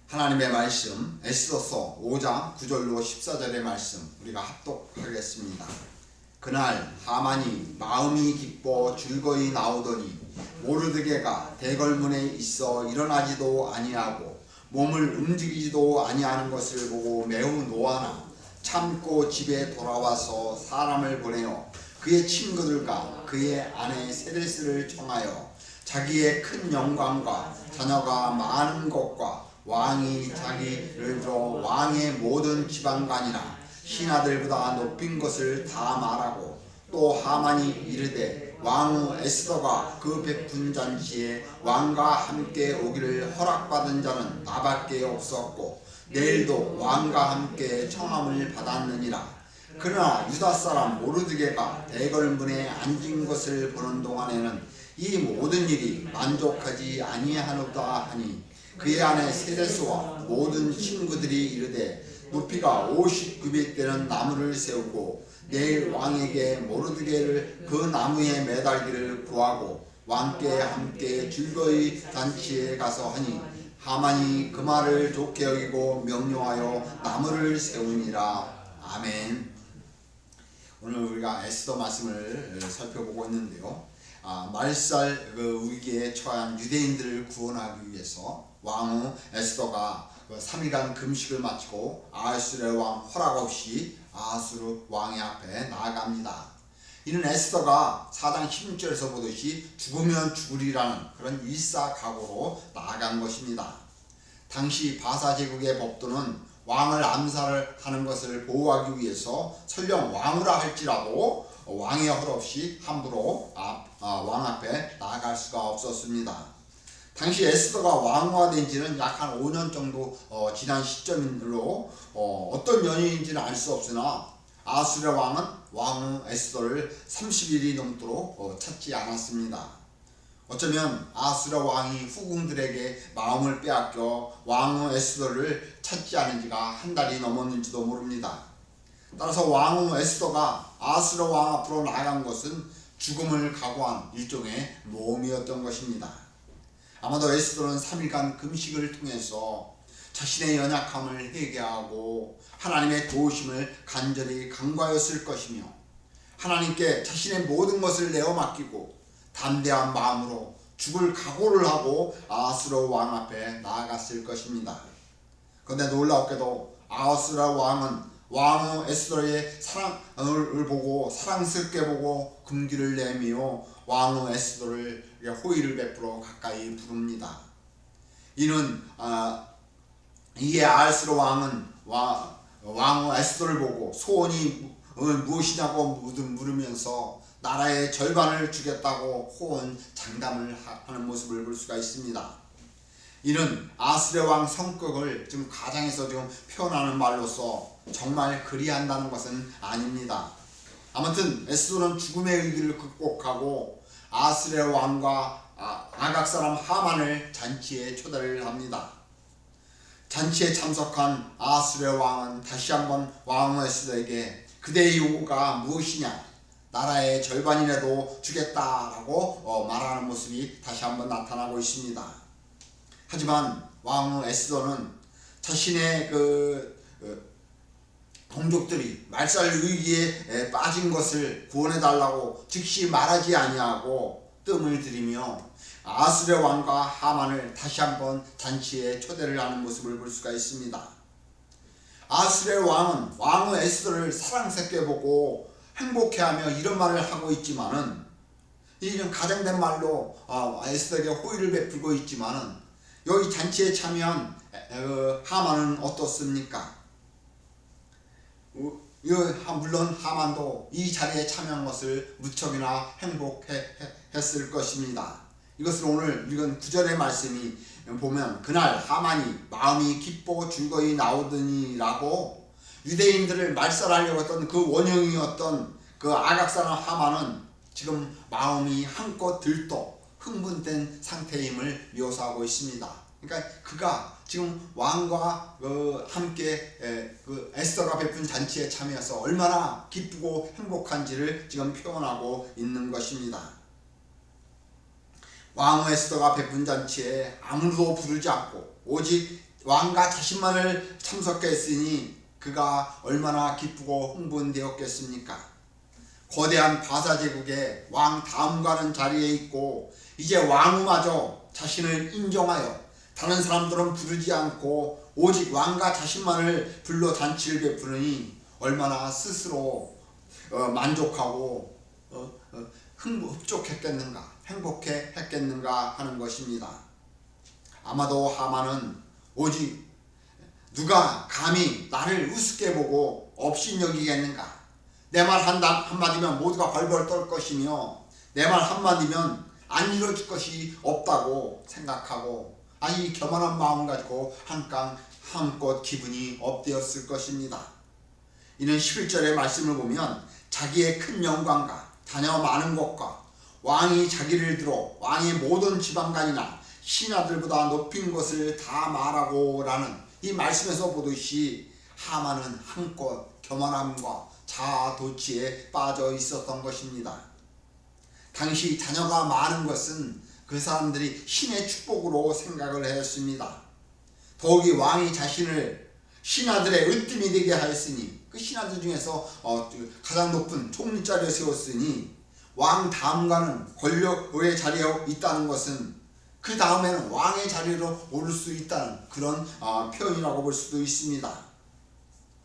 하나님의 말씀 에스더서 5장 9절로 14절의 말씀 우리가 합독하겠습니다. 그날 하만이 마음이 기뻐 즐거이 나오더니 모르드게가 대궐문에 있어 일어나지도 아니하고 몸을 움직이지도 아니하는 것을 보고 매우 노하나 참고 집에 돌아와서 사람을 보내어 그의 친구들과 그의 아내 세레스를 청하여 자기의 큰 영광과 자녀가 많은 것과 왕이 자기를 줘 왕의 모든 지방관이나 신하들보다 높인 것을 다 말하고 또 하만이 이르되 왕후 에스더가 그 베푼 잔치에 왕과 함께 오기를 허락받은 자는 나밖에 없었고 내일도 왕과 함께 청함을 받았느니라. 그러나 유다 사람 모르드게가 대궐문에 앉은 것을 보는 동안에는 이 모든 일이 만족하지 아니하노다 하니 그의 아내 세레스와 모든 친구들이 이르되 높이가 50규빗 되는 나무를 세우고 내일 왕에게 모르드게를 그 나무에 매달기를 구하고 왕께 함께 즐거이 잔치에 가서 하니 하만이 그 말을 좋게 여기고 명령하여 나무를 세우니라. 아멘. 오늘 우리가 에스더 말씀을 살펴보고 있는데요. 말살 위기에 처한 유대인들을 구원하기 위해서 왕후 에스더가 3일간 금식을 마치고 아하수르 왕 허락 없이 아하수르 왕의 앞에 나아갑니다. 이는 에스더가 4장 16절에서 보듯이 죽으면 죽으리라는 그런 일사각오로 나아간 것입니다. 당시 바사 제국의 법도는 왕을 암살하는 것을 보호하기 위해서 설령 왕후라 할지라도 왕의 허락 없이 함부로 왕 앞에 나아갈 수가 없었습니다. 당시 에스더가 왕후가 된 지는 약 한 5년 정도 지난 시점으로 어떤 연유인지는 알 수 없으나 아하수르 왕은 왕후 에스더를 30일이 넘도록 찾지 않았습니다. 어쩌면 아하수르 왕이 후궁들에게 마음을 빼앗겨 왕후 에스더를 찾지 않은 지가 한 달이 넘었는지도 모릅니다. 따라서 왕후 에스더가 아하수르 왕 앞으로 나아간 것은 죽음을 각오한 일종의 모험이었던 것입니다. 아마도 에스더는 3일간 금식을 통해서 자신의 연약함을 회개하고 하나님의 도우심을 간절히 간구하였을 것이며 하나님께 자신의 모든 것을 내어 맡기고 담대한 마음으로 죽을 각오를 하고 아하수르 왕 앞에 나아갔을 것입니다. 그런데 놀랍게도 아하수르 왕은 왕후 에스더의 사랑을 보고 사랑스럽게 보고 금기를 내밀어 왕후 에스더를 호의를 베풀어 가까이 부릅니다. 이는 이에 아하수르 왕은 왕후 에스더를 보고 소원이 무엇이냐고 물으면서 나라의 절반을 주겠다고 호언 장담을 하는 모습을 볼 수가 있습니다. 이는 아하수르 왕 성격을 지금 가장에서 지금 표현하는 말로서 정말 그리한다는 것은 아닙니다. 아무튼 에스더는 죽음의 위기를 극복하고 아하수르 왕과 아각 사람 하만을 잔치에 초대를 합니다. 잔치에 참석한 아하수르 왕은 다시 한번 왕후 에스더에게 그대의 요구가 무엇이냐, 나라의 절반이라도 주겠다라고 말하는 모습이 다시 한번 나타나고 있습니다. 하지만 왕후 에스더는 자신의 동족들이 말살 위기에 빠진 것을 구원해달라고 즉시 말하지 아니하고 뜸을 들이며 아하수르 왕과 하만을 다시 한번 잔치에 초대를 하는 모습을 볼 수가 있습니다. 아하수르 왕은 왕후 에스더를 사랑스럽게 보고 행복해하며 이런 말을 하고 있지만은 이는 가장된 말로 에스더에게 호의를 베풀고 있지만은 여기 잔치에 참여한 하만은 어떻습니까? 물론 하만도 이 자리에 참여한 것을 무척이나 행복했을 것입니다. 이것을 오늘 읽은 9절의 말씀이 보면 그날 하만이 마음이 기뻐 즐거이 나오더니 라고 유대인들을 말살하려고 했던 그 원흉이었던 그 아각사람 하만은 지금 마음이 한껏 들떠 흥분된 상태임을 묘사하고 있습니다. 그러니까 그가 지금 왕과 함께 에스더가 베푼 잔치에 참여해서 얼마나 기쁘고 행복한지를 지금 표현하고 있는 것입니다. 왕후 에스더가 베푼 잔치에 아무도 부르지 않고 오직 왕과 자신만을 참석했으니 그가 얼마나 기쁘고 흥분되었겠습니까? 거대한 바사 제국의 왕 다음가는 자리에 있고 이제 왕후마저 자신을 인정하여 다른 사람들은 부르지 않고 오직 왕과 자신만을 불러 잔치를 베푸느니 얼마나 스스로 만족하고 흡족했겠는가, 행복했겠는가 하는 것입니다. 아마도 하만은 오직 누가 감히 나를 우습게 보고 업신여기겠는가, 내 말 한마디면 모두가 벌벌 떨 것이며 내 말 한마디면 안 이루어질 것이 없다고 생각하고 이 교만한 마음 가지고 한껏 기분이 업되었을 것입니다. 이는 11절의 말씀을 보면 자기의 큰 영광과 자녀 많은 것과 왕이 자기를 들어 왕의 모든 지방간이나 신하들보다 높인 것을 다 말하고 라는 이 말씀에서 보듯이 하만은 한껏 교만함과 자아도취에 빠져 있었던 것입니다. 당시 자녀가 많은 것은 그 사람들이 신의 축복으로 생각을 했습니다. 더욱이 왕이 자신을 신하들의 으뜸이 되게 하였으니 그 신하들 중에서 가장 높은 총리 자리에 세웠으니 왕 다음가는 권력의 자리에 있다는 것은 그 다음에는 왕의 자리로 오를 수 있다는 그런 표현이라고 볼 수도 있습니다.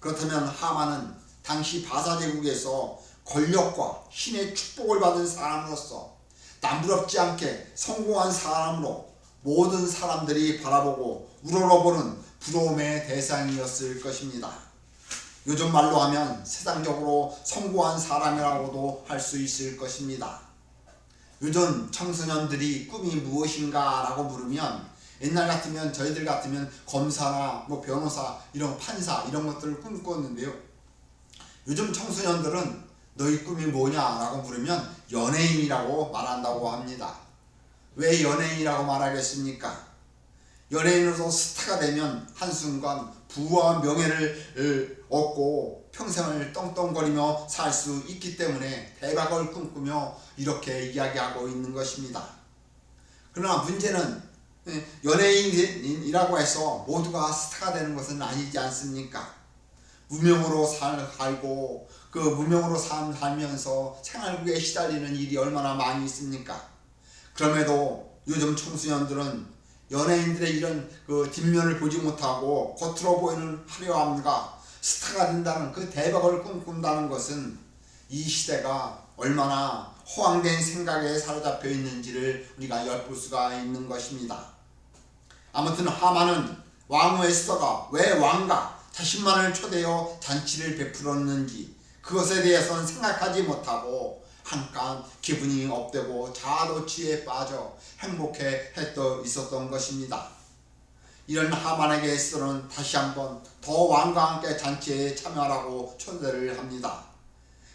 그렇다면 하만은 당시 바사 제국에서 권력과 신의 축복을 받은 사람으로서 남부럽지 않게 성공한 사람으로 모든 사람들이 바라보고 우러러보는 부러움의 대상이었을 것입니다. 요즘 말로 하면 세상적으로 성공한 사람이라고도 할 수 있을 것입니다. 요즘 청소년들이 꿈이 무엇인가 라고 물으면 옛날 같으면 저희들 같으면 검사나 변호사, 이런 판사 이런 것들을 꿈꿨는데요. 요즘 청소년들은 너희 꿈이 뭐냐라고 물으면 연예인이라고 말한다고 합니다. 왜 연예인이라고 말하겠습니까? 연예인으로서 스타가 되면 한순간 부와 명예를 얻고 평생을 똥똥거리며 살 수 있기 때문에 대박을 꿈꾸며 이렇게 이야기하고 있는 것입니다. 그러나 문제는 연예인이라고 해서 모두가 스타가 되는 것은 아니지 않습니까? 무명으로 살고 그 무명으로 살면서 생활국에 시달리는 일이 얼마나 많이 있습니까? 그럼에도 요즘 청소년들은 연예인들의 이런 뒷면을 보지 못하고 겉으로 보이는 화려함과 스타가 된다는 그 대박을 꿈꾼다는 것은 이 시대가 얼마나 허황된 생각에 사로잡혀 있는지를 우리가 엿볼 수가 있는 것입니다. 아무튼 하만은 왕후 에스더가 왜 왕과 자신만을 초대하여 잔치를 베풀었는지 그것에 대해서는 생각하지 못하고 한껏 기분이 업되고 자아도취에 빠져 행복해 있었던 것입니다. 이런 하만에게 에스더는 다시 한번 더 왕과 함께 잔치에 참여하라고 초대를 합니다.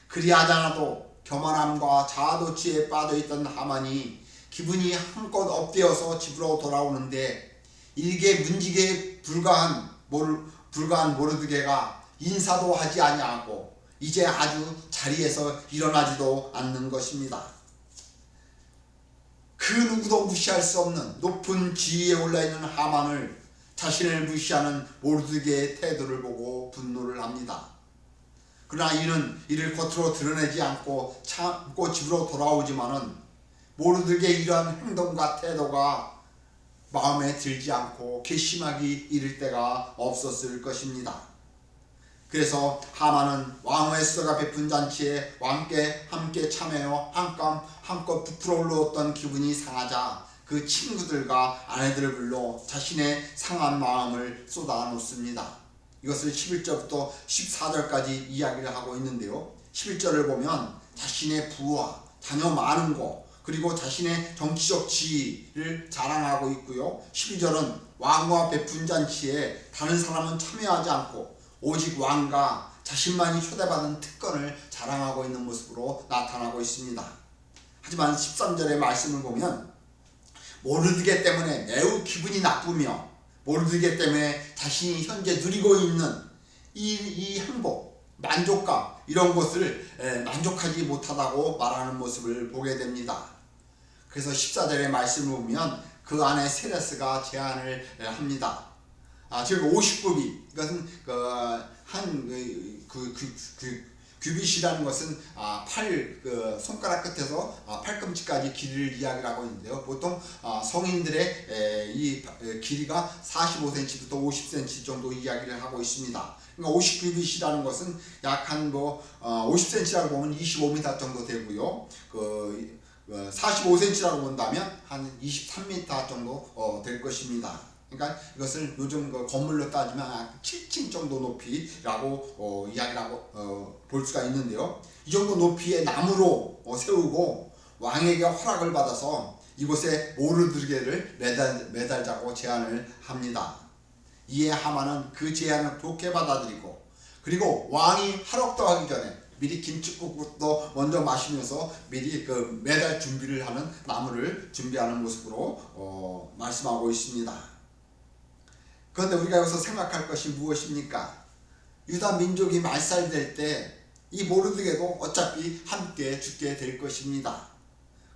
그리하지 않아도 교만함과 자아도취에 빠져있던 하만이 기분이 한껏 업되어서 집으로 돌아오는데 일개 문지기에 불과한 모르드게가 인사도 하지 아니하고 이제 아주 자리에서 일어나지도 않는 것입니다. 그 누구도 무시할 수 없는 높은 지위에 올라있는 하만을 자신을 무시하는 모르드게의 태도를 보고 분노를 합니다. 그러나 이는 이를 겉으로 드러내지 않고 참고 집으로 돌아오지만은 모르드게의 이러한 행동과 태도가 마음에 들지 않고 괘씸하기 이를 때가 없었을 것입니다. 그래서 하만은 왕후 에스더가 베푼 잔치에 왕께 함께 참여하여 한껏 부풀어 올라왔던 기분이 상하자 그 친구들과 아내들을 불러 자신의 상한 마음을 쏟아놓습니다. 이것을 11절부터 14절까지 이야기를 하고 있는데요. 11절을 보면 자신의 부와 자녀 많은 것 그리고 자신의 정치적 지위를 자랑하고 있고요. 12절은 왕과 베푼 잔치에 다른 사람은 참여하지 않고 오직 왕과 자신만이 초대받은 특권을 자랑하고 있는 모습으로 나타나고 있습니다. 하지만 13절의 말씀을 보면 모르드게 때문에 매우 기분이 나쁘며 모르드게 때문에 자신이 현재 누리고 있는 이 행복, 만족감 이런 것을 만족하지 못하다고 말하는 모습을 보게 됩니다. 그래서 14절의 말씀을 보면 그 안에 세레스가 제안을 합니다. 즉 50kub이, 이것은 규빗이라는 것은 손가락 끝에서 팔꿈치까지 길이를 이야기를 하고 있는데요. 보통 성인들의 이 길이가 45cm부터 50cm 정도 이야기를 하고 있습니다. 그러니까 50규빗이라는 것은 약 한 50cm라고 보면 25m 정도 되고요. 45cm라고 본다면 한 23m 정도 될 것입니다. 그러니까 이것을 요즘 건물로 따지면 7층 정도 높이라고 이야기를 하고 볼 수가 있는데요. 이 정도 높이의 나무로 세우고 왕에게 허락을 받아서 이곳에 모르드게를 매달자고 제안을 합니다. 이에 하만은 그 제안을 좋게 받아들이고, 그리고 왕이 할옥도 하기 전에 미리 김칫국부터 먼저 마시면서 미리 매달 준비를 하는 나무를 준비하는 모습으로 말씀하고 있습니다. 그런데 우리가 여기서 생각할 것이 무엇입니까? 유다 민족이 말살될 때 이 모르드게도 어차피 함께 죽게 될 것입니다.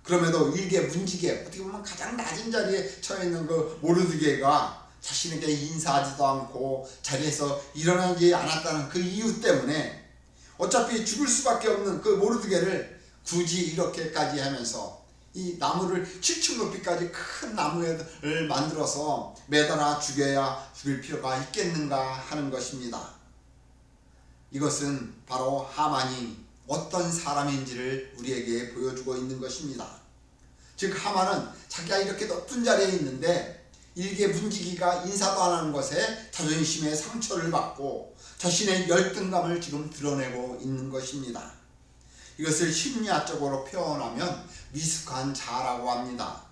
그럼에도 일개 문지기, 어떻게 보면 가장 낮은 자리에 처해 있는 그 모르드게가 자신에게 인사하지도 않고 자리에서 일어나지 않았다는 그 이유 때문에 어차피 죽을 수밖에 없는 그 모르드게를 굳이 이렇게까지 하면서 이 나무를 7층 높이까지 큰 나무를 만들어서 매달아 죽일 필요가 있겠는가 하는 것입니다. 이것은 바로 하만이 어떤 사람인지를 우리에게 보여주고 있는 것입니다. 즉 하만은 자기가 이렇게 높은 자리에 있는데 일개 문지기가 인사도 안 하는 것에 자존심의 상처를 받고 자신의 열등감을 지금 드러내고 있는 것입니다. 이것을 심리학적으로 표현하면 미숙한 자라고 합니다.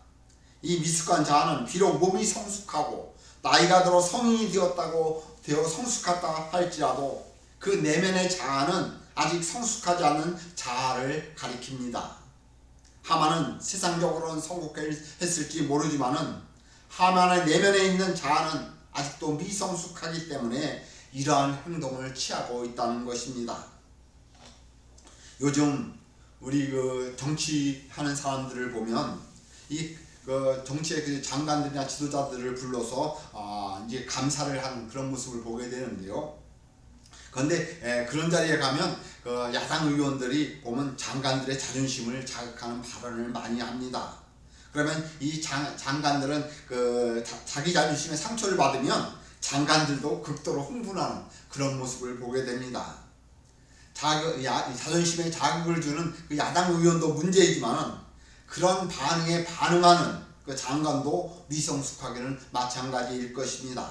이 미숙한 자는 비록 몸이 성숙하고 나이가 들어 성인이 되어 성숙하다 할지라도 그 내면의 자아는 아직 성숙하지 않은 자아를 가리킵니다. 하만은 세상적으로는 성공했을지 모르지만은 하만의 내면에 있는 자아는 아직도 미성숙하기 때문에 이러한 행동을 취하고 있다는 것입니다. 요즘 우리 정치하는 사람들을 보면 이 정치의 장관들이나 지도자들을 불러서 이제 감사를 하는 그런 모습을 보게 되는데요. 그런데 그런 자리에 가면 야당 의원들이 보면 장관들의 자존심을 자극하는 발언을 많이 합니다. 그러면 이 장관들은 자기 자존심에 상처를 받으면 장관들도 극도로 흥분하는 그런 모습을 보게 됩니다. 자존심에 자극을 주는 그 야당 의원도 문제이지만 그런 반응에 반응하는 그 장관도 미성숙하기는 마찬가지일 것입니다.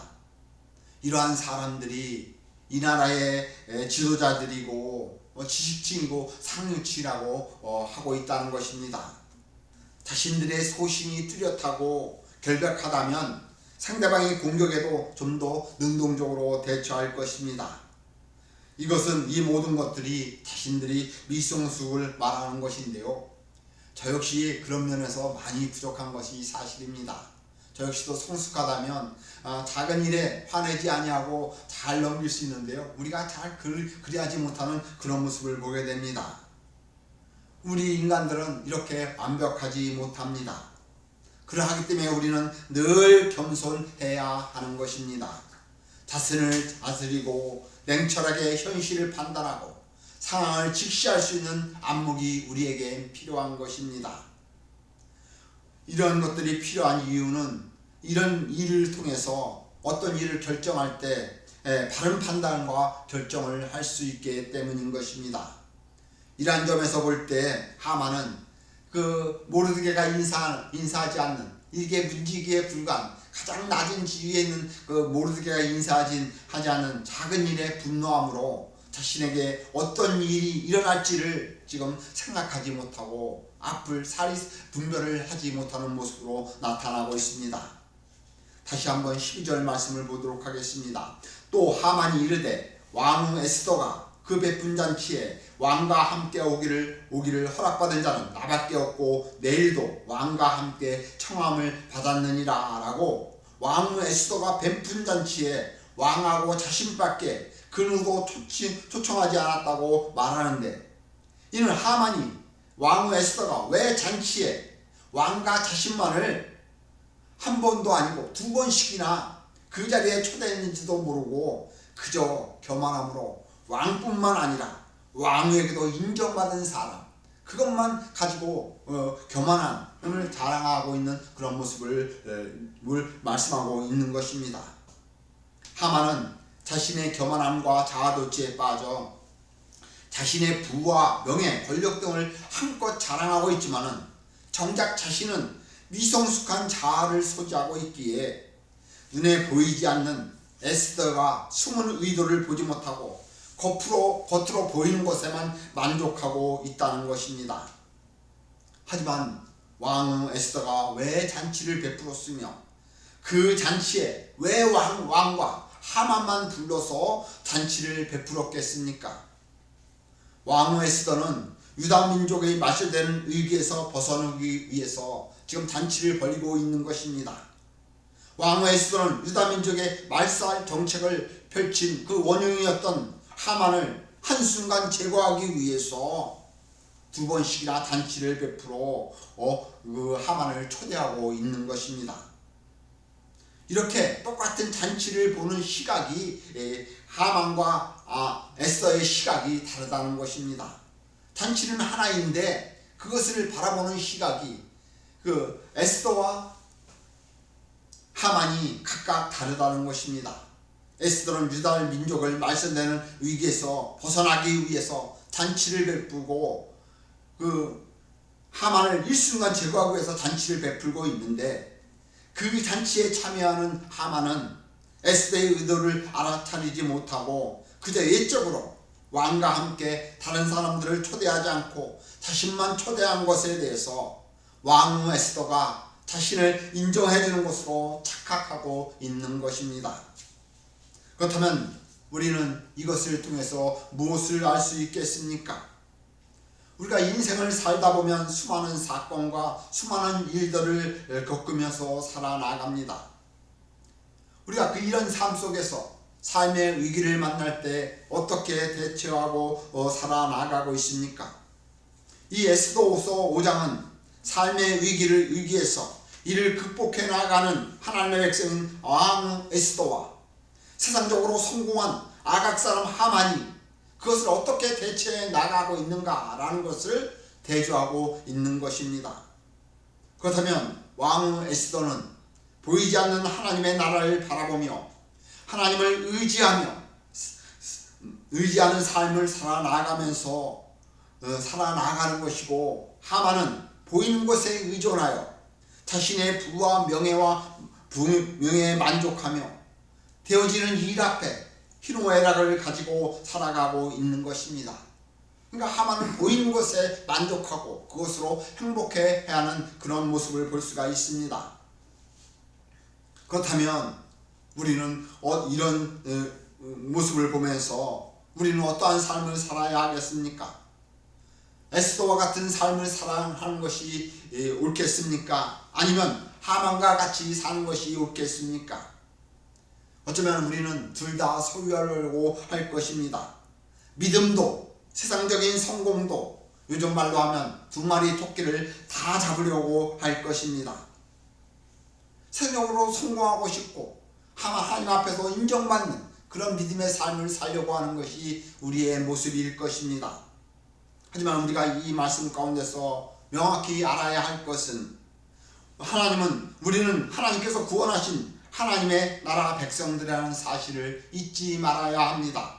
이러한 사람들이 이 나라의 지도자들이고 지식층이고 상류층이라고 하고 있다는 것입니다. 자신들의 소신이 뚜렷하고 결백하다면 상대방의 공격에도 좀 더 능동적으로 대처할 것입니다. 이것은 이 모든 것들이 자신들이 미성숙을 말하는 것인데요. 저 역시 그런 면에서 많이 부족한 것이 사실입니다. 저 역시도 성숙하다면 작은 일에 화내지 아니하고 잘 넘길 수 있는데요. 우리가 잘 그리하지 못하는 그런 모습을 보게 됩니다. 우리 인간들은 이렇게 완벽하지 못합니다. 그러하기 때문에 우리는 늘 겸손해야 하는 것입니다. 자신을 다스리고 냉철하게 현실을 판단하고 상황을 직시할 수 있는 안목이 우리에게 필요한 것입니다. 이런 것들이 필요한 이유는 이런 일을 통해서 어떤 일을 결정할 때 바른 판단과 결정을 할 수 있기 때문인 것입니다. 이러한 점에서 볼 때 하만은 모르드게가 인사하지 않는 일개 문지기에 불과한 가장 낮은 지위에 있는 모르드게가 하지 않는 작은 일에 분노함으로 자신에게 어떤 일이 일어날지를 지금 생각하지 못하고 앞을 분별을 하지 못하는 모습으로 나타나고 있습니다. 다시 한번 12절 말씀을 보도록 하겠습니다. 또 하만이 이르되 왕후 에스더가 그 베푼 잔치에 왕과 함께 오기를 허락받은 자는 나밖에 없고 내일도 왕과 함께 청함을 받았느니라 라고 왕후 에스더가 베푼 잔치에 왕하고 자신밖에 그 누구도 초청하지 않았다고 말하는데, 이는 하만이 왕후 에스더가 왜 잔치에 왕과 자신만을 한 번도 아니고 두 번씩이나 그 그 자리에 초대했는지도 모르고 그저 교만함으로 왕뿐만 아니라 왕에게도 인정받은 사람, 그것만 가지고 교만함을 자랑하고 있는 그런 모습을 말씀하고 있는 것입니다. 하만은 자신의 교만함과 자아도취에 빠져 자신의 부와 명예, 권력 등을 한껏 자랑하고 있지만은 정작 자신은 미성숙한 자아를 소지하고 있기에 눈에 보이지 않는 에스더가 숨은 의도를 보지 못하고 겉으로 보이는 것에만 만족하고 있다는 것입니다. 하지만 왕 에스더가 왜 잔치를 베풀었으며 그 잔치에 왜 왕과 하만만 불러서 잔치를 베풀었겠습니까? 왕 에스더는 유다 민족의 마셔되는 위기에서 벗어나기 위해서 지금 잔치를 벌이고 있는 것입니다. 왕 에스더는 유다 민족의 말살 정책을 펼친 그 원흉이었던 하만을 한순간 제거하기 위해서 2번씩이나 잔치를 베풀어 그 하만을 초대하고 있는 것입니다. 이렇게 똑같은 잔치를 보는 시각이 하만과 에스더의 시각이 다르다는 것입니다. 잔치는 하나인데 그것을 바라보는 시각이 그 에스더와 하만이 각각 다르다는 것입니다. 에스더는 유다 민족을 말살되는 위기에서 벗어나기 위해서 잔치를 베풀고 그 하만을 일순간 제거하기 위해서 잔치를 베풀고 있는데 그 잔치에 참여하는 하만은 에스더의 의도를 알아차리지 못하고 그저 예적으로 왕과 함께 다른 사람들을 초대하지 않고 자신만 초대한 것에 대해서 왕 에스더가 자신을 인정해주는 것으로 착각하고 있는 것입니다. 그렇다면 우리는 이것을 통해서 무엇을 알 수 있겠습니까? 우리가 인생을 살다 보면 수많은 사건과 수많은 일들을 겪으면서 살아나갑니다. 우리가 이런 삶 속에서 삶의 위기를 만날 때 어떻게 대처하고 살아나가고 있습니까? 이 에스더후서 5장은 삶의 위기에서 이를 극복해 나가는 하나님의 백성인 왕 에스더와 세상적으로 성공한 아각 사람 하만이 그것을 어떻게 대처해 나가고 있는가라는 것을 대조하고 있는 것입니다. 그렇다면 왕 에스더는 보이지 않는 하나님의 나라를 바라보며 하나님을 의지하는 삶을 살아나가면서 살아나가는 것이고, 하만은 보이는 것에 의존하여 자신의 부와 명예에 만족하며 되어지는 일 앞에 희노애락을 가지고 살아가고 있는 것입니다. 그러니까 하만은 보이는 것에 만족하고 그것으로 행복해야 하는 그런 모습을 볼 수가 있습니다. 그렇다면 우리는 이런 모습을 보면서 우리는 어떠한 삶을 살아야 하겠습니까? 에스더와 같은 삶을 살아가는 것이 옳겠습니까? 아니면 하만과 같이 사는 것이 옳겠습니까? 어쩌면 우리는 둘 다 소유하려고 할 것입니다. 믿음도 세상적인 성공도 요즘 말로 하면 2마리 토끼를 다 잡으려고 할 것입니다. 세상적으로 성공하고 싶고 하나님 앞에서 인정받는 그런 믿음의 삶을 살려고 하는 것이 우리의 모습일 것입니다. 하지만 우리가 이 말씀 가운데서 명확히 알아야 할 것은, 우리는 하나님께서 구원하신 하나님의 나라 백성들이라는 사실을 잊지 말아야 합니다.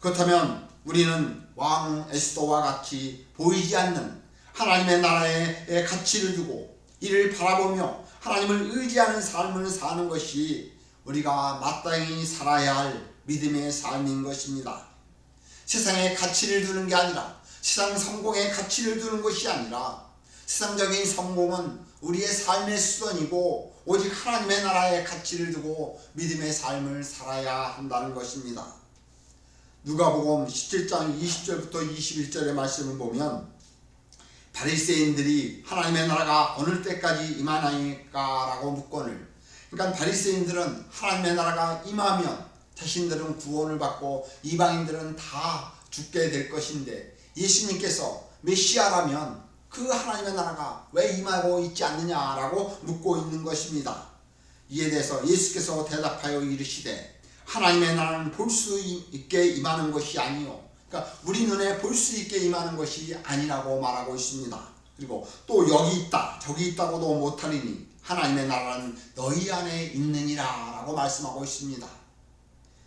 그렇다면 우리는 왕 에스더와 같이 보이지 않는 하나님의 나라의 가치를 두고 이를 바라보며 하나님을 의지하는 삶을 사는 것이 우리가 마땅히 살아야 할 믿음의 삶인 것입니다. 세상에 가치를 두는 게 아니라, 세상 성공에 가치를 두는 것이 아니라, 세상적인 성공은 우리의 삶의 수단이고 오직 하나님의 나라의 가치를 두고 믿음의 삶을 살아야 한다는 것입니다. 누가복음 17장 20절부터 21절의 말씀을 보면 바리새인들이 하나님의 나라가 어느 때까지 임하나이까 라고 묻거늘, 그러니까 바리새인들은 하나님의 나라가 임하면 자신들은 구원을 받고 이방인들은 다 죽게 될 것인데, 예수님께서 메시아라면 그 하나님의 나라가 왜 임하고 있지 않느냐라고 묻고 있는 것입니다. 이에 대해서 예수께서 대답하여 이르시되 하나님의 나라는 볼 수 있게 임하는 것이 아니요, 그러니까 우리 눈에 볼 수 있게 임하는 것이 아니라고 말하고 있습니다. 그리고 또 여기 있다 저기 있다고도 못하리니 하나님의 나라는 너희 안에 있느니라 라고 말씀하고 있습니다.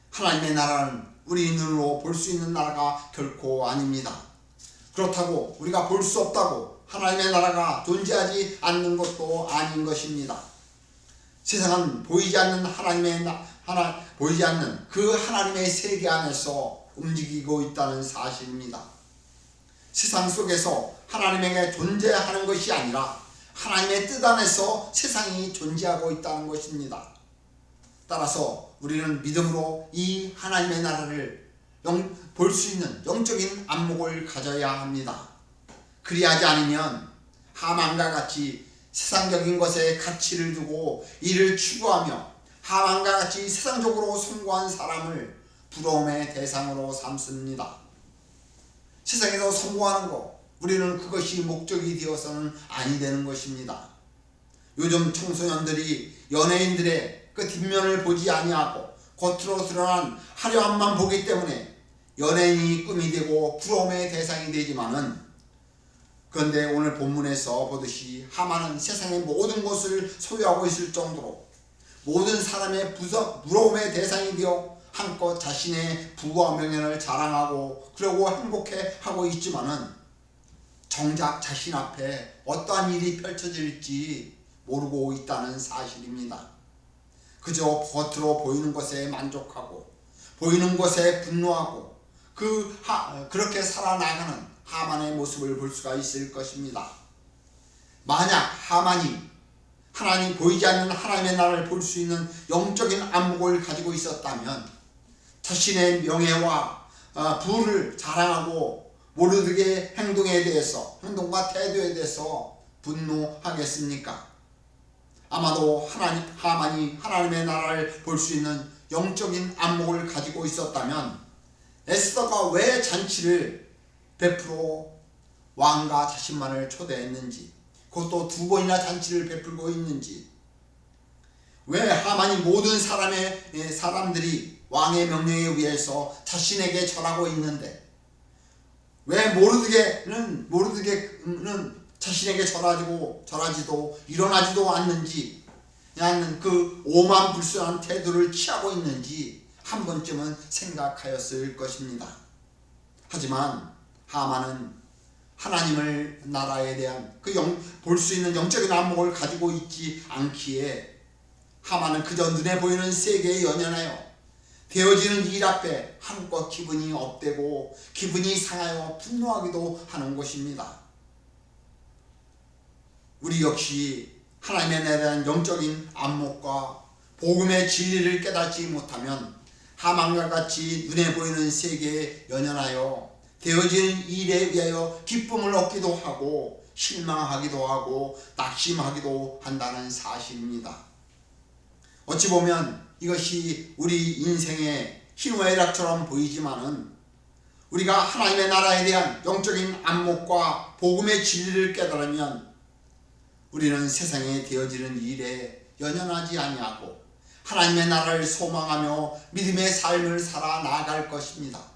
하나님의 나라는 우리 눈으로 볼 수 있는 나라가 결코 아닙니다. 그렇다고 우리가 볼 수 없다고 하나님의 나라가 존재하지 않는 것도 아닌 것입니다. 세상은 보이지 않는 보이지 않는 그 하나님의 세계 안에서 움직이고 있다는 사실입니다. 세상 속에서 하나님에게 존재하는 것이 아니라 하나님의 뜻 안에서 세상이 존재하고 있다는 것입니다. 따라서 우리는 믿음으로 이 하나님의 나라를 볼 수 있는 영적인 안목을 가져야 합니다. 그리하지 않으면 하만과 같이 세상적인 것에 가치를 두고 이를 추구하며 하만과 같이 세상적으로 성공한 사람을 부러움의 대상으로 삼습니다. 세상에서 성공하는 것, 우리는 그것이 목적이 되어서는 아니 되는 것입니다. 요즘 청소년들이 연예인들의 그 뒷면을 보지 아니하고 겉으로 드러난 화려함만 보기 때문에 연예인이 꿈이 되고 부러움의 대상이 되지만은, 그런데 오늘 본문에서 보듯이 하만은 세상의 모든 것을 소유하고 있을 정도로 모든 사람의 부러움의 대상이 되어 한껏 자신의 부와 명예를 자랑하고 그러고 행복해하고 있지만은 정작 자신 앞에 어떠한 일이 펼쳐질지 모르고 있다는 사실입니다. 그저 겉으로 보이는 것에 만족하고 보이는 것에 분노하고 그렇게 살아나가는 하만의 모습을 볼 수가 있을 것입니다. 만약 하만이 보이지 않는 하나님의 나라를 볼 수 있는 영적인 안목을 가지고 있었다면 자신의 명예와 부를 자랑하고 모르드게의 행동과 태도에 대해서 분노하겠습니까? 아마도 하만이 하나님의 나라를 볼 수 있는 영적인 안목을 가지고 있었다면 에스더가 왜 잔치를 베풀어 왕과 자신만을 초대했는지, 그것도 2번이나 잔치를 베풀고 있는지, 왜 하만이 모든 사람들이 왕의 명령에 의해서 자신에게 절하고 있는데 왜 모르드게는 자신에게 절하지도 일어나지도 않는지, 그냥 그 오만불순한 태도를 취하고 있는지 한 번쯤은 생각하였을 것입니다. 하지만 하만은 하나님의 나라에 대한 볼 수 있는 영적인 안목을 가지고 있지 않기에 하만은 그저 눈에 보이는 세계에 연연하여 되어지는 일 앞에 한껏 기분이 업되고 기분이 상하여 분노하기도 하는 것입니다. 우리 역시 하나님에 대한 영적인 안목과 복음의 진리를 깨닫지 못하면 하만과 같이 눈에 보이는 세계에 연연하여 되어지는 일에 위하여 기쁨을 얻기도 하고 실망하기도 하고 낙심하기도 한다는 사실입니다. 어찌 보면 이것이 우리 인생의 희노애락처럼 보이지만은 우리가 하나님의 나라에 대한 영적인 안목과 복음의 진리를 깨달으면 우리는 세상에 되어지는 일에 연연하지 아니하고 하나님의 나라를 소망하며 믿음의 삶을 살아 나아갈 것입니다.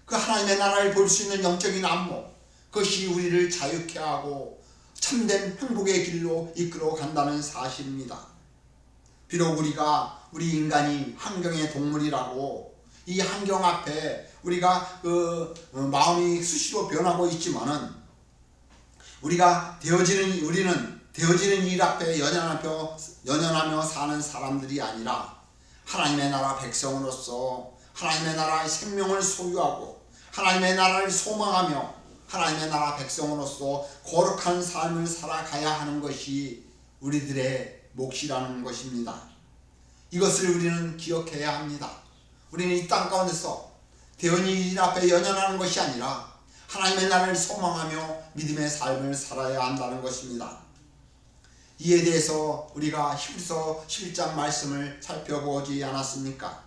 그 하나님의 나라를 볼 수 있는 영적인 안목, 그것이 우리를 자유케 하고 참된 행복의 길로 이끌어 간다는 사실입니다. 비록 우리 인간이 환경의 동물이라고 이 환경 앞에 우리가 마음이 수시로 변하고 있지만은 우리는 되어지는 일 앞에 연연하며 사는 사람들이 아니라 하나님의 나라 백성으로서 하나님의 나라의 생명을 소유하고 하나님의 나라를 소망하며 하나님의 나라 백성으로서 거룩한 삶을 살아가야 하는 것이 우리들의 몫이라는 것입니다. 이것을 우리는 기억해야 합니다. 우리는 이 땅 가운데서 되어지는 일 앞에 연연하는 것이 아니라 하나님의 나라를 소망하며 믿음의 삶을 살아야 한다는 것입니다. 이에 대해서 우리가 히브리서 11장 말씀을 살펴보지 않았습니까?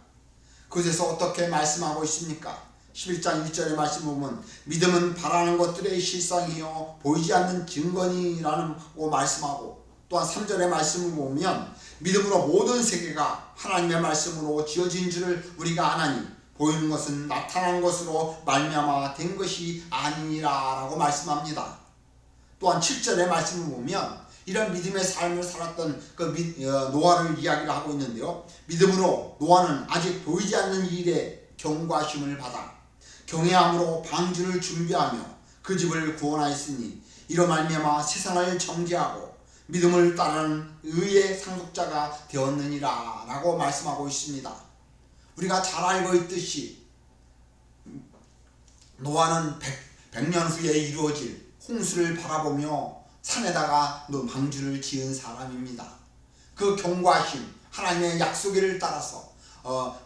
그곳에서 어떻게 말씀하고 있습니까? 11장 1절의 말씀 보면 믿음은 바라는 것들의 실상이요 보이지 않는 증거니라고 말씀하고 또한 3절의 말씀을 보면 믿음으로 모든 세계가 하나님의 말씀으로 지어진 줄을 우리가 아나니 보이는 것은 나타난 것으로 말미암아 된 것이 아니니라 라고 말씀합니다. 또한 7절의 말씀을 보면 이런 믿음의 삶을 살았던 노아를 이야기를 하고 있는데요. 믿음으로 노아는 아직 보이지 않는 일에 경고하심을 받아 경외함으로 방주를 준비하며 그 집을 구원하였으니 이로 말미암아 세상을 정죄하고 믿음을 따르는 의의 상속자가 되었느니라 라고 말씀하고 있습니다. 우리가 잘 알고 있듯이 노아는 100년 후에 이루어질 홍수를 바라보며 산에다가 방주를 지은 사람입니다. 그 경고하심 하나님의 약속을 따라서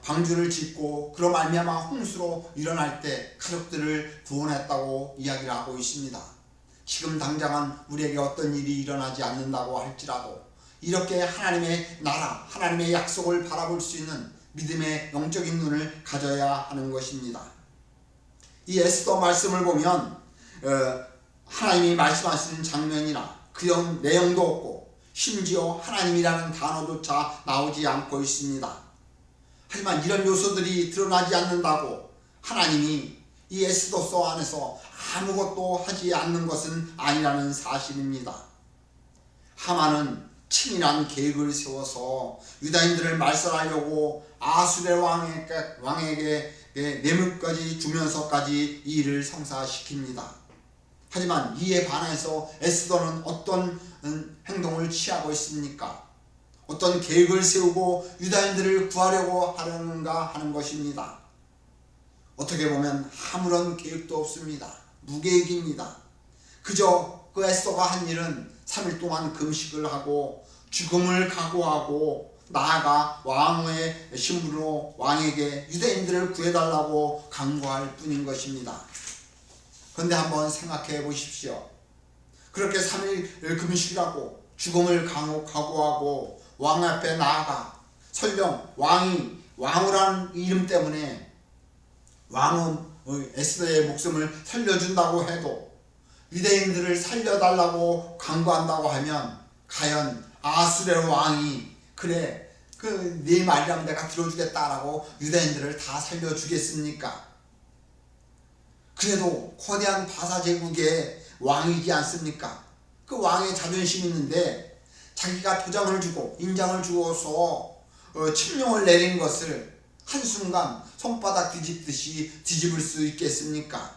방주를 짓고 그로 말미암아 홍수로 일어날 때 가족들을 구원했다고 이야기를 하고 있습니다. 지금 당장은 우리에게 어떤 일이 일어나지 않는다고 할지라도 이렇게 하나님의 나라, 하나님의 약속을 바라볼 수 있는 믿음의 영적인 눈을 가져야 하는 것입니다. 이 에스더 말씀을 보면 하나님이 말씀하시는 장면이나 그런 내용도 없고 심지어 하나님이라는 단어조차 나오지 않고 있습니다. 하지만 이런 요소들이 드러나지 않는다고 하나님이 이 에스더서 안에서 아무것도 하지 않는 것은 아니라는 사실입니다. 하만은 치밀한 계획을 세워서 유다인들을 말살하려고 아수르 왕에게 뇌물까지 주면서까지 이 일을 성사시킵니다. 하지만 이에 반해서 에스더는 어떤 행동을 취하고 있습니까? 어떤 계획을 세우고 유다인들을 구하려고 하려는가 하는 것입니다. 어떻게 보면 아무런 계획도 없습니다. 무계획입니다. 그저 그 에스더가 한 일은 3일 동안 금식을 하고 죽음을 각오하고 나아가 왕의 신분으로 왕에게 유대인들을 구해달라고 간구할 뿐인 것입니다. 그런데 한번 생각해 보십시오. 그렇게 3일 금식하고 죽음을 각오하고 왕 앞에 나아가 설령 왕이라는 이름 때문에 왕은 에스더의 목숨을 살려준다고 해도 유대인들을 살려달라고 간구한다고 하면 과연 아수르 왕이 그래 네 말이라면 내가 들어주겠다라고 유대인들을 다 살려주겠습니까? 그래도 거대한 바사 제국의 왕이지 않습니까? 그 왕의 자존심이 있는데 자기가 도장을 주고 인장을 주어서 칙령을 내린 것을 한순간 손바닥 뒤집듯이 뒤집을 수 있겠습니까?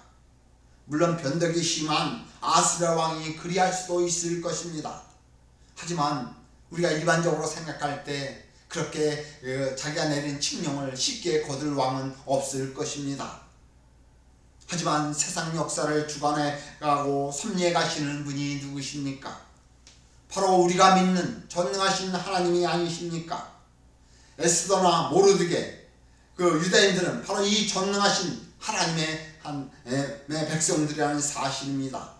물론 변덕이 심한 아수르 왕이 그리할 수도 있을 것입니다. 하지만 우리가 일반적으로 생각할 때 그렇게 자기가 내린 칙령을 쉽게 거둘 왕은 없을 것입니다. 하지만 세상 역사를 주관해가고 섭리해 가시는 분이 누구십니까? 바로 우리가 믿는 전능하신 하나님이 아니십니까? 에스더나 모르드게 그 유대인들은 바로 이 전능하신 하나님의 백성들이라는 사실입니다.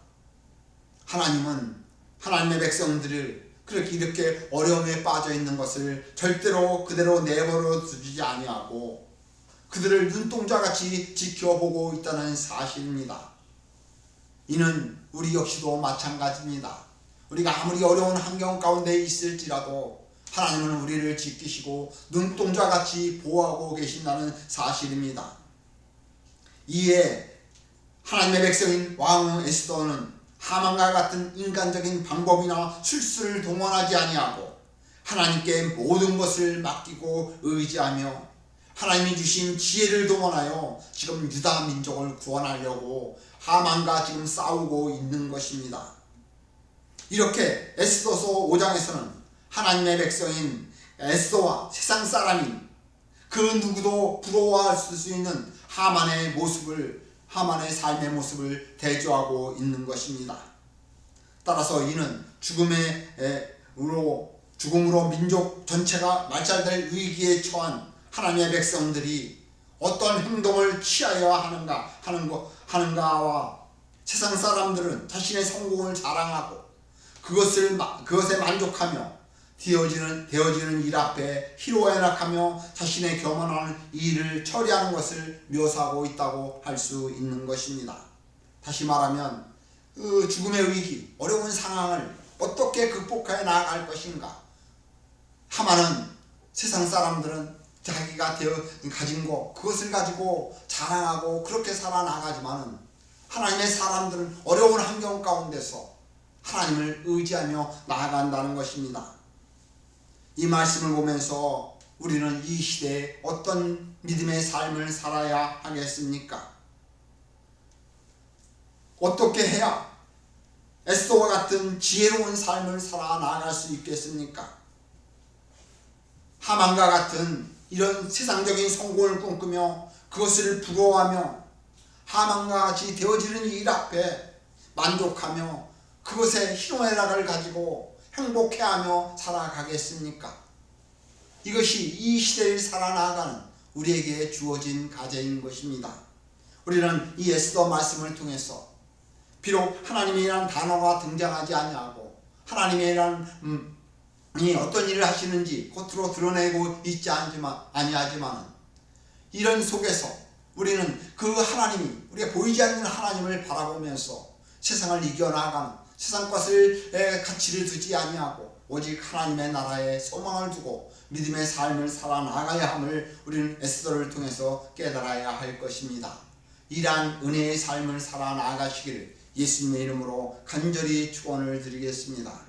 하나님은 하나님의 백성들을 이렇게 어려움에 빠져 있는 것을 절대로 그대로 내버려 두지 아니하고 그들을 눈동자같이 지켜보고 있다는 사실입니다. 이는 우리 역시도 마찬가지입니다. 우리가 아무리 어려운 환경 가운데 있을지라도 하나님은 우리를 지키시고 눈동자같이 보호하고 계신다는 사실입니다. 이에 하나님의 백성인 왕 에스더는 하만과 같은 인간적인 방법이나 술수를 동원하지 아니하고 하나님께 모든 것을 맡기고 의지하며 하나님이 주신 지혜를 동원하여 지금 유다 민족을 구원하려고 하만과 지금 싸우고 있는 것입니다. 이렇게 에스더서 5장에서는 하나님의 백성인 에스더와 세상 사람인 그 누구도 부러워할 수 있는 하만의 삶의 모습을 대조하고 있는 것입니다. 따라서 이는 죽음으로 민족 전체가 말살될 위기에 처한 하나님의 백성들이 어떤 행동을 취하여야 하는가와 세상 사람들은 자신의 성공을 자랑하고 그것에 만족하며 되어지는 일 앞에 희로애락하며 자신의 겸손한 일을 처리하는 것을 묘사하고 있다고 할 수 있는 것입니다. 다시 말하면 그 죽음의 위기, 어려운 상황을 어떻게 극복해 나아갈 것인가? 하마는 세상 사람들은 자기가 가진 것 그것을 가지고 자랑하고 그렇게 살아나가지만은 하나님의 사람들은 어려운 환경 가운데서 하나님을 의지하며 나아간다는 것입니다. 이 말씀을 보면서 우리는 이 시대에 어떤 믿음의 삶을 살아야 하겠습니까? 어떻게 해야 에스더와 같은 지혜로운 삶을 살아 나아갈 수 있겠습니까? 하만과 같은 이런 세상적인 성공을 꿈꾸며 그것을 부러워하며 하만과 같이 되어지는 일 앞에 만족하며 그것에 희노애락을 가지고 행복해하며 살아가겠습니까? 이것이 이 시대를 살아나가는 우리에게 주어진 과제인 것입니다. 우리는 이 에스더 말씀을 통해서 비록 하나님이라는 단어가 등장하지 아니하고 하나님이라는 어떤 일을 하시는지 겉으로 드러내고 있지 아니하지만 이런 속에서 우리는 그 하나님이 우리가 보이지 않는 하나님을 바라보면서 세상을 이겨나가는 세상 것을 가치를 두지 아니하고 오직 하나님의 나라에 소망을 두고 믿음의 삶을 살아나가야 함을 우리는 에스더를 통해서 깨달아야 할 것입니다. 이러한 은혜의 삶을 살아나가시기를 예수님의 이름으로 간절히 축원을 드리겠습니다.